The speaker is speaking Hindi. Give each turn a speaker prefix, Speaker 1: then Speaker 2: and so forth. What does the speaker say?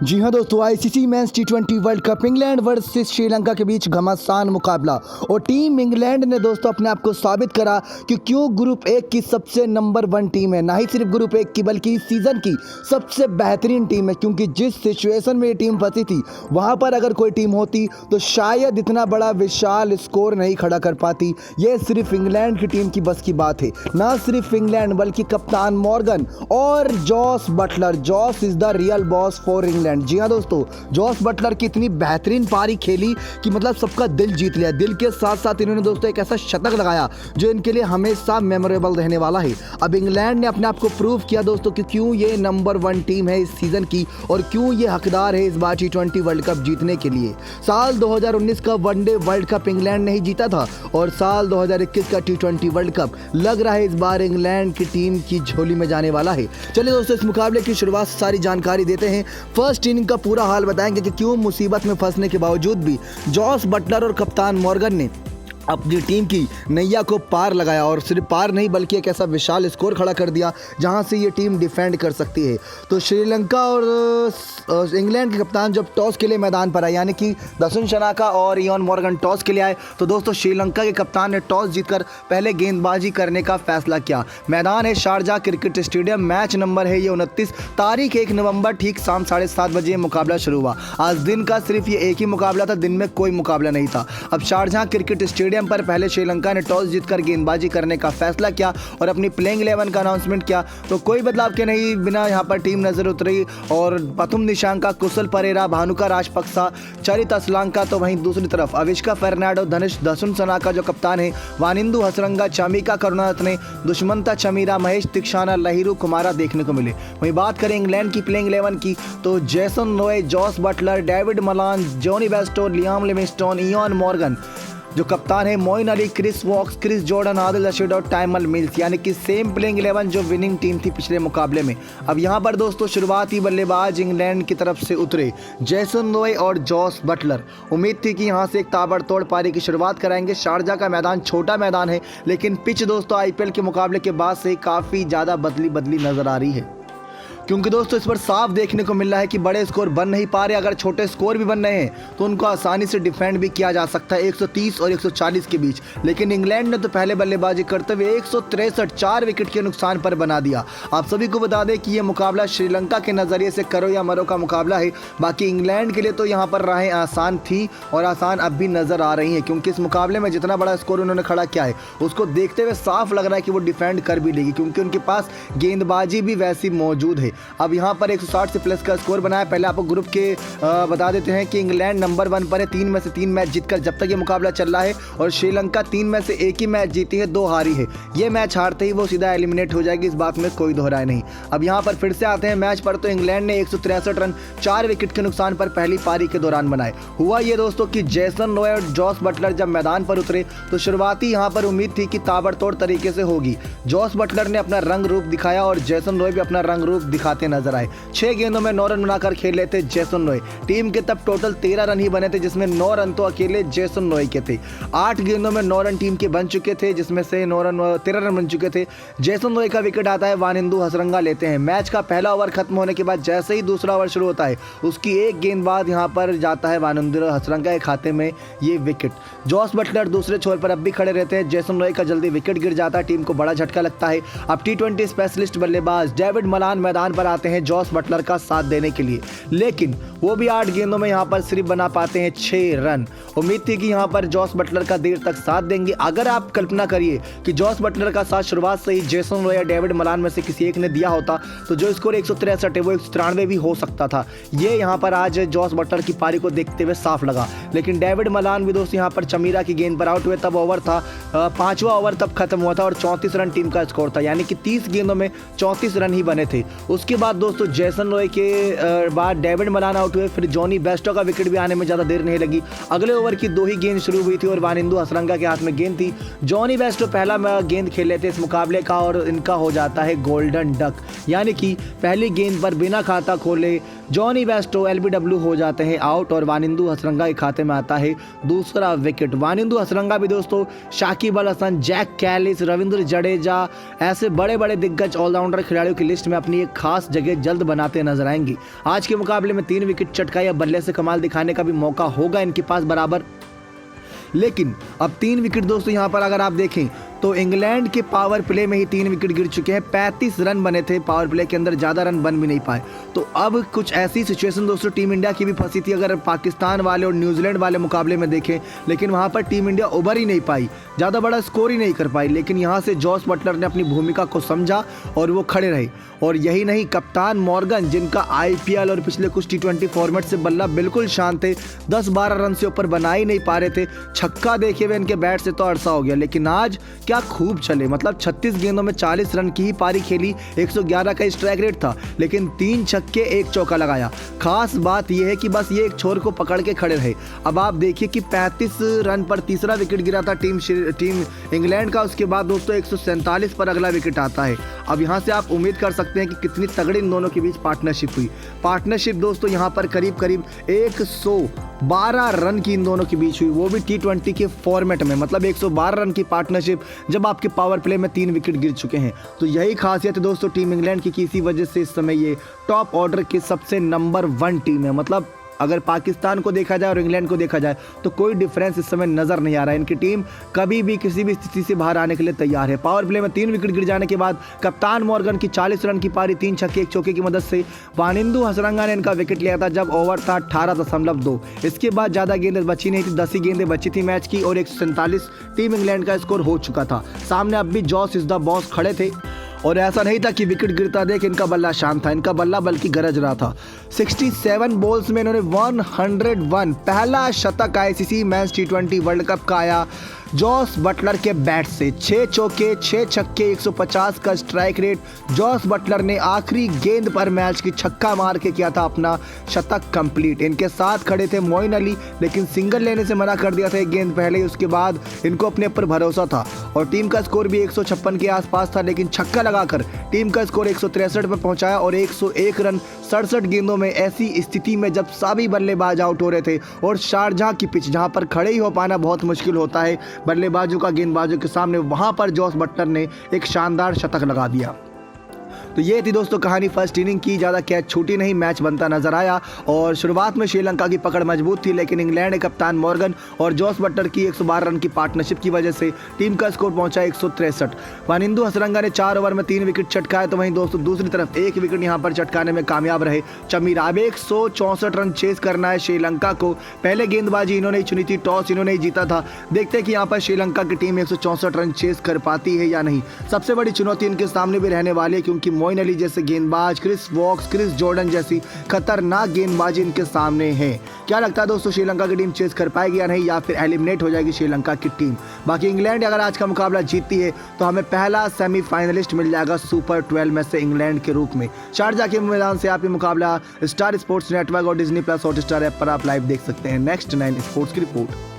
Speaker 1: जी हाँ दोस्तों, आईसीसी मेंस टी20 world cup England versus Sri Lanka के बीच घमासान मुकाबला और टीम इंग्लैंड ने दोस्तों अपने आप को साबित करा कि क्यों ग्रुप एक की सबसे नंबर 1 टीम है। ना ही सिर्फ ग्रुप एक की बल्कि इस सीजन की सबसे बेहतरीन टीम है, क्योंकि जिस सिचुएशन में ये टीम फंसी थी वहाँ पर अगर कोई टीम होती तो शायद इतना बड़ा विशाल स्कोर नहीं खड़ा कर पाती। ये सिर्फ इंग्लैंड की टीम की बस की बात है। ना सिर्फ इंग्लैंड बल्कि कप्तान मॉर्गन और Jos Butler, Jos is the real boss for England. जी हाँ दोस्तों, जॉस बटलर की इतनी बेहतरीन पारी खेली कि मतलब सबका दिल जीत लिया। दिल के साथ साथ इन्होंने दोस्तों एक ऐसा शतक लगाया जो इनके लिए हमेशा मेमोरेबल रहने वाला है। अब इंग्लैंड ने अपने आप को प्रूव किया दोस्तों कि क्यों ये नंबर 1 टीम है इस सीजन की और क्यों ये हकदार है इस बार टी20 वर्ल्ड कप जीतने के लिए। साल 2019 का वनडे वर्ल्ड कप इंग्लैंड नहीं जीता था और साल 2021 का टी20 वर्ल्ड कप लग रहा है इस बार इंग्लैंड की टीम की झोली में जाने वाला है। चलिए दोस्तों, इस मुकाबले की शुरुआत से सारी जानकारी देते हैं। फर्स्ट इनिंग का पूरा हाल बताएंगे कि क्यों मुसीबत में फंसने के बावजूद भी जॉस बटलर और कप्तान मॉर्गन ने अपनी टीम की नैया को पार लगाया और सिर्फ पार नहीं बल्कि एक ऐसा विशाल स्कोर खड़ा कर दिया जहां से ये टीम डिफेंड कर सकती है। तो श्रीलंका और इंग्लैंड के कप्तान जब टॉस के लिए मैदान पर आए, यानी कि दसुन शनाका और इयान मॉर्गन टॉस के लिए आए, तो दोस्तों श्रीलंका के कप्तान ने टॉस जीतकर पहले गेंदबाजी करने का फैसला किया। मैदान है Sharjah cricket stadium, match number है ये 29, तारीख 1 नवंबर, ठीक शाम 7:30 बजे मुकाबला शुरू हुआ। आज दिन का सिर्फ ये एक ही मुकाबला था, दिन में कोई मुकाबला नहीं था। अब शारजाह क्रिकेट स्टेडियम पर पहले श्रीलंका ने टॉस जीतकर गेंदबाजी करने का फैसला किया और अपनी प्लेइंग 11 का अनाउंसमेंट किया। तो कोई बदलाव के नहीं बिना यहां पर टीम नजर उतरी और पथुम निशांका, कुशल परेरा, भानुका राजपक्सा, चरित असलांका, तो वहीं दूसरी तरफ अविष्का फर्नांडो, धनुष दसुन सनाका जो कप्तान है, वानिंदु हसरंगा, चमिका करुणारत्ने, दुष्मंता चमीरा, महेश तिक्षाना, लहिरू कुमारा देखने को मिले। वहीं बात करें इंग्लैंड की प्लेइंग 11 की, तो Jason Roy, Jos Buttler, David Malan, Jonny Bairstow, Liam Livingstone, Eoin Morgan जो कप्तान है, Moeen Ali, Chris Woakes, Chris Jordan, Adil Rashid और टाइमल मिल्स, यानी कि सेम प्लेइंग 11 जो विनिंग टीम थी पिछले मुकाबले में। अब यहां पर दोस्तों शुरुआती बल्लेबाज इंग्लैंड की तरफ से उतरे जेसन रॉय और जॉस बटलर। उम्मीद थी कि यहां से एक ताबड़तोड़ पारी की शुरुआत कराएंगे। शारजाह का मैदान छोटा मैदान है, लेकिन पिच दोस्तों आईपीएल के मुकाबले के बाद से काफ़ी ज़्यादा बदली नज़र आ रही है, क्योंकि दोस्तों इस पर साफ देखने को मिल रहा है कि बड़े स्कोर बन नहीं पा रहे। अगर छोटे स्कोर भी बन रहे हैं तो उनको आसानी से डिफेंड भी किया जा सकता है 130 और 140 के बीच। लेकिन इंग्लैंड ने तो पहले बल्लेबाजी करते हुए 163 4 विकेट के नुकसान पर बना दिया। आप सभी को बता दें कि यह मुकाबला श्रीलंका के नज़रिए से करो या मरो का मुकाबला है। बाकी इंग्लैंड के लिए तो यहाँ पर राहें आसान थी और आसान अब भी नज़र आ रही हैं, क्योंकि इस मुकाबले में जितना बड़ा स्कोर उन्होंने खड़ा किया है उसको देखते हुए साफ लग रहा है कि वो डिफेंड कर भी लेगी, क्योंकि उनके पास गेंदबाजी भी वैसी मौजूद है। अब यहाँ पर 160 से प्लस का स्कोर बनाया। पहले आपको ग्रुप के बता देते हैं कि इंग्लैंड नंबर 1 पर है, 3 में से 3 मैच जीतकर जब तक ये मुकाबला चल रहा है, और श्रीलंका 3 में से 1 ही मैच जीती है, 2 हारी है। ये मैच हारते ही वो सीधा एलिमिनेट हो जाएगी, इस बात में कोई दोहराए नहीं। अब यहाँ पर फिर से आते हैं मैच पर, तो इंग्लैंड ने 163 रन 4 विकेट के नुकसान पर पहली पारी के दौरान बनाए। हुआ ये दोस्तों कि जेसन रॉय और जॉस बटलर जब मैदान पर उतरे तो शुरुआती यहाँ पर उम्मीद थी कि ताबड़तोड़ तरीके से होगी। जॉस बटलर ने अपना रंग रूप दिखाया और जेसन रॉय भी अपना रंग रूप दिखाते नजर आए। 6 गेंदों में 9 रन बनाकर खेल लेते जेसन रॉय। टीम के तब टोटल 13 रन ही बने थे, जिसमें 9 रन तो अकेले जेसन रॉय के थे। 8 गेंदों में 9 रन टीम के बन चुके थे, जिसमें से 13 रन बन चुके थे। जेसन रॉय का विकेट आता है, वानिंदु हसरंगा लेते हैं। मैच का पहला ओवर खत्म होने के बाद जैसे ही दूसरा ओवर शुरू होता है उसकी एक गेंद बाद यहाँ पर जाता है वानिंदु हसरंगा के खाते में ये विकेट। जॉस बटलर दूसरे छोर पर अब भी खड़े रहते हैं। जेसन रॉय का जल्दी विकेट गिर जाता है, टीम को बड़ा झटका लगता है। अब टी20 स्पेशलिस्ट बल्लेबाज डेविड मलान मैदान पर आते हैं जॉस बटलर का साथ देने के लिए, लेकिन वो भी 8 गेंदों में यहाँ पर सिर्फ बना पाते हैं 6 रन। उम्मीद थी कि यहाँ पर जॉस बटलर का देर तक साथ देंगे। अगर आप कल्पना करिए कि जॉस बटलर का साथ शुरुआत से ही जेसन रॉय या डेविड मलान में से किसी एक ने दिया होता तो जो स्कोर 163 है वो 193 भी हो सकता था। ये यहाँ पर आज जॉस बटलर की पारी को देखते हुए साफ लगा। लेकिन डेविड मलान भी दोस्तों यहाँ पर चमीरा की गेंद पर आउट हुए। तब ओवर था 5वां ओवर तब खत्म हुआ था और 34 रन टीम का स्कोर था, यानी कि 30 गेंदों में 34 रन ही बने थे। उसके बाद दोस्तों जेसन रॉय के बाद डेविड मलान आउट हुए, फिर जॉनी बेस्टो का विकेट भी आने में ज़्यादा देर नहीं लगी। अगले ओवर की 2 ही गेंद शुरू हुई थी और वानिंदु हसरंगा के हाथ में गेंद थी। जॉनी बेस्टो पहला गेंद खेल लेते इस मुकाबले का और इनका हो जाता है गोल्डन डक, यानी कि पहली गेंद पर बिना खाता खोले जॉनी बेस्टो एलबीडब्ल्यू हो जाते हैं आउट और वानिंदु हसरंगा के खाते में आता है दूसरा विकेट। वानिंदु हसरंगा भी दोस्तों शाकिब अल हसन, जैक कैलिस, रविंद्र जडेजा ऐसे बड़े बड़े दिग्गज ऑलराउंडर खिलाड़ियों की लिस्ट में अपनी एक खास जगह जल्द बनाते नजर आएंगे। आज के मुकाबले में 3 विकेट चटका या बल्ले से कमाल दिखाने का भी मौका होगा इनके पास बराबर। लेकिन अब 3 विकेट दोस्तों यहाँ पर अगर आप देखें तो इंग्लैंड के पावर प्ले में ही 3 विकेट गिर चुके हैं। 35 रन बने थे पावर प्ले के अंदर, ज़्यादा रन बन भी नहीं पाए। तो अब कुछ ऐसी सिचुएशन दोस्तों टीम इंडिया की भी फंसी थी अगर पाकिस्तान वाले और न्यूजीलैंड वाले मुकाबले में देखें, लेकिन वहाँ पर टीम इंडिया उभर ही नहीं पाई, ज़्यादा बड़ा स्कोर ही नहीं कर पाई। लेकिन यहाँ से जॉस बटलर ने अपनी भूमिका को समझा और वो खड़े रहे। और यही नहीं, कप्तान मॉर्गन जिनका IPL और पिछले कुछ T20 फॉर्मेट से बल्ला बिल्कुल शांत थे, 10-12 रन से ऊपर बना ही नहीं पा रहे थे। छक्का देखे हुए इनके बैट से तो अरसा हो गया, लेकिन आज क्या खूब चले। मतलब 36 गेंदों में 40 रन की ही पारी खेली, 111 का स्ट्राइक रेट था, लेकिन 3 छक्के 1 चौका लगाया। खास बात यह है कि बस ये एक छोर को पकड़ के खड़े रहे। अब आप देखिए कि 35 रन पर तीसरा विकेट गिरा था टीम इंग्लैंड का, उसके बाद दोस्तों 147 पर अगला विकेट आता है। अब यहाँ से आप उम्मीद कर सकते हैं कि कितनी तगड़ी इन दोनों के बीच पार्टनरशिप हुई। पार्टनरशिप दोस्तों यहाँ पर करीब 112 रन की इन दोनों के बीच हुई, वो भी T20 के फॉर्मेट में। मतलब 112 रन की पार्टनरशिप जब आपके पावर प्ले में 3 विकेट गिर चुके हैं। तो यही खासियत है दोस्तों टीम इंग्लैंड की, इसी वजह से इस समय ये टॉप ऑर्डर की सबसे नंबर 1 टीम है। मतलब अगर पाकिस्तान को देखा जाए और इंग्लैंड को देखा जाए तो कोई डिफरेंस इस समय नजर नहीं आ रहा है। इनकी टीम कभी भी किसी भी स्थिति से बाहर आने के लिए तैयार है। पावर प्ले में 3 विकेट गिर जाने के बाद कप्तान मॉर्गन की 40 रन की पारी 3 छक्के 1 चौके की मदद से वानिंदु हसरंगा ने इनका विकेट लिया था जब ओवर था 18.2। इसके बाद ज़्यादा गेंदें बची नहीं थी, 10 ही गेंदें बची थी मैच की और 147 टीम इंग्लैंड का स्कोर हो चुका था। सामने अब भी जॉस इज द बॉस खड़े थे और ऐसा नहीं था कि विकेट गिरता देख इनका बल्ला शांत था, इनका बल्ला बल्कि गरज रहा था। 67 बॉल्स में इन्होंने 101 पहला शतक ICC mains T20 world cup का आया जॉस बटलर के बैट से। 6 चौके 6 छक्के 150 का स्ट्राइक रेट। जॉस बटलर ने आखिरी गेंद पर मैच की छक्का मार के किया था अपना शतक कंप्लीट। इनके साथ खड़े थे मोइन अली, लेकिन सिंगल लेने से मना कर दिया था एक गेंद पहले ही। उसके बाद इनको अपने ऊपर भरोसा था और टीम का स्कोर भी 156 के आसपास था, लेकिन छक्का लगाकर टीम का स्कोर 163 पर पहुंचाया और 101 रन 67 गेंदों में। ऐसी स्थिति में जब सभी बल्लेबाज आउट हो रहे थे और शारजाह की पिच जहां पर खड़े ही हो पाना बहुत मुश्किल होता है बल्लेबाजों का गेंदबाजों के सामने, वहां पर जॉस बटलर ने एक शानदार शतक लगा दिया। तो ये थी दोस्तों कहानी फर्स्ट इनिंग की। ज़्यादा कैच छूटी नहीं, मैच बनता नजर आया और शुरुआत में श्रीलंका की पकड़ मजबूत थी, लेकिन इंग्लैंड के कप्तान मॉर्गन और जॉस बटलर की 112 रन की पार्टनरशिप की वजह से टीम का स्कोर पहुंचा 163। वानिंदु हसरंगा ने 4 ओवर में 3 विकेट चटकाए, तो वहीं दोस्तों दूसरी तरफ 1 विकेट यहां पर चटकाने में कामयाब रहे चमीर। अब 164 रन चेस करना है श्रीलंका को। पहले गेंदबाजी इन्होंने ही चुनी थी, टॉस इन्होंने ही जीता था। देखते हैं कि यहाँ पर श्रीलंका की टीम 164 रन चेस कर पाती है या नहीं। सबसे बड़ी चुनौती इनके सामने भी रहने वाली है, क्योंकि मोइन अली जैसे गेंदबाज, क्रिस वॉक्स, क्रिस जॉर्डन जैसी खतरनाक गेंदबाजी इनके सामने है। क्या लगता है दोस्तों श्रीलंका की टीम चेस कर पाएगी या नहीं, या फिर एलिमिनेट हो जाएगी श्रीलंका की टीम? बाकी इंग्लैंड अगर आज का मुकाबला जीतती है तो हमें पहला सेमीफाइनलिस्ट मिल जाएगा सुपर 12 में से इंग्लैंड के रूप में। शारजाह के मैदान से आप ये मुकाबला स्टार स्पोर्ट्स नेटवर्क और Disney+ हॉटस्टार ऐप पर आप लाइव देख सकते हैं। नेक्स्ट 9 स्पोर्ट्स की रिपोर्ट।